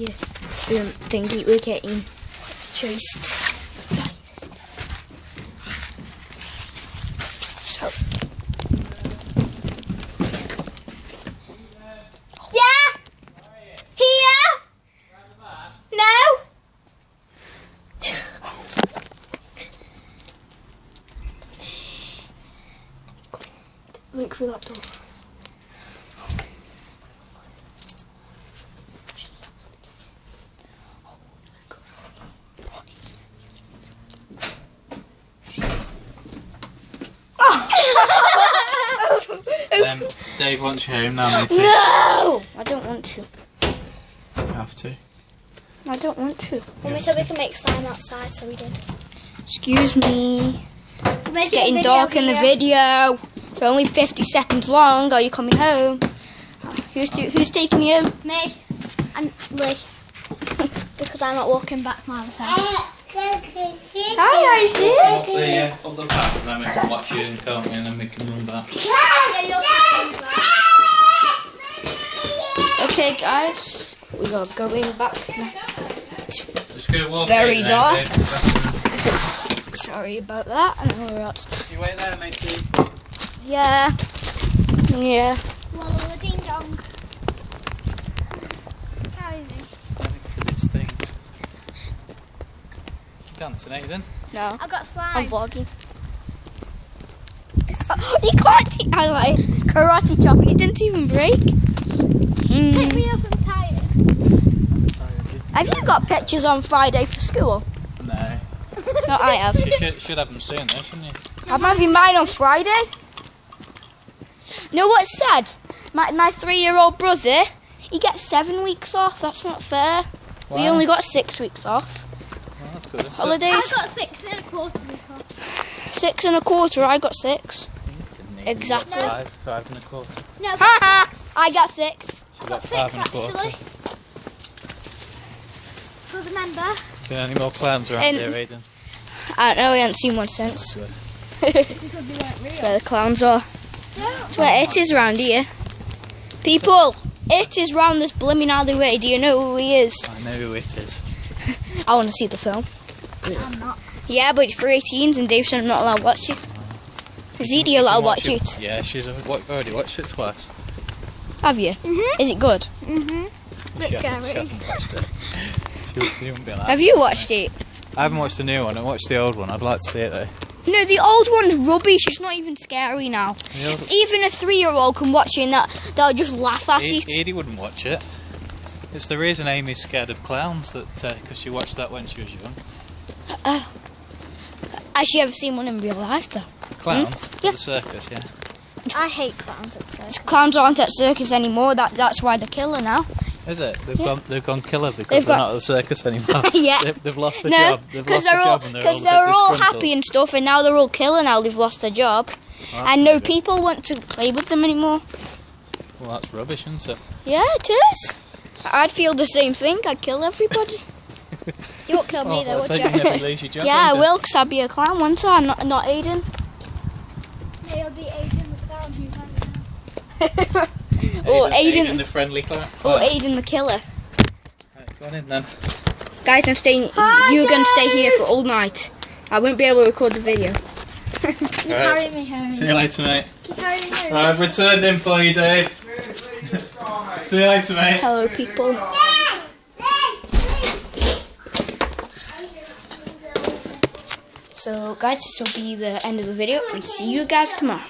here. Thingy, we're getting chased. So. Yeah? Here? No? Look through that door. Dave wants you home now, mate. No! I don't want to. You have to. I don't want to. Mummy said we can make slime outside, so we did. Excuse me. It's Getting dark in the video. It's only 50 seconds long. Are you coming home? Who's taking you home? Me and Lee. Because I'm not walking back from the house. Hi, Isaac. Up the path and then we can watch you and can't we, and then we can run back. Okay, guys. We are going back. Just go walk Very in dark. Dave. Sorry about that. I don't know where else. You wait there, matey. Yeah. Yeah. Well, ding dong. Carry me. Because it stinks. Dancing, Aiden? No. I got slime. I'm vlogging. You can't. I like karate chop and it didn't even break. Pick me up, I'm tired. Have you got pictures on Friday for school? No. No, I have. You should have them soon, though, shouldn't you? I'm having mine on Friday. Know what's sad? My 3-year-old brother, he gets 7 weeks off. That's not fair. We Why? only got 6 weeks off. Well, that's good. Isn't it? I Holidays. got 6 1/4 because 6 1/4. I got 6. Didn't he? Exactly. You got 5 1/4. no, I Ha got ha! 6. I got 6. You Got 6 actually. Because remember, Been any more clowns around And- here, Aiden? I don't know. We haven't seen one since. Good. because we weren't real. Where the clowns are. Don't. That's where it is round here. People, it is round this blimmin' alleyway. Do you know who he is? I know who it is. I want to see the film. I'm not. Yeah, but it's for 18s and Dave said I'm not allowed to watch it. Is Edie allowed to watch it? Yeah, she's already watched it twice. Have you? Is it good? Bit She scary. hasn't watched it. She wouldn't be allowed. Have you watched it? I haven't watched the new one. I watched the old one. I'd like to see it though. No, the old one's rubbish. It's not even scary now. The old- Even a 3-year-old can watch it and they'll just laugh at it. Edie wouldn't watch it. It's the reason Amy's scared of clowns, that because she watched that when she was young. Has she ever seen one in real life though? Clown? Yeah. At the circus, yeah. I hate clowns at circus. Clowns aren't at circus anymore. That's why they're killer now. Is it? They've gone killer because They've they're got- not at the circus anymore. Yeah. They've lost the No, job. They've because lost the they're all job and because they're all, a they're bit all disgruntled. happy and stuff, and now they're all killer. Now they've lost their job, Well, and no that's rubbish. people want to play with them anymore. Well, that's rubbish, isn't it? Yeah, it is. I'd feel the same thing. I'd kill everybody. You won't kill me though, that's would taking you? every lazy job. Yeah, I Aiden. will, because I'd be a clown, wouldn't I? Not Aiden. You'll be Aiden the clown who's on Or Aiden Aiden, the friendly clown. or Aiden the killer. Right, go on in then. Guys, I'm staying. You're going to stay here for all night. I won't be able to record the video. Carry me home. See you later, mate. Carry me home. Right, I've returned in for you, Dave. See you later, mate. Hello, people. So, guys, this will be the end of the video, and see you guys tomorrow.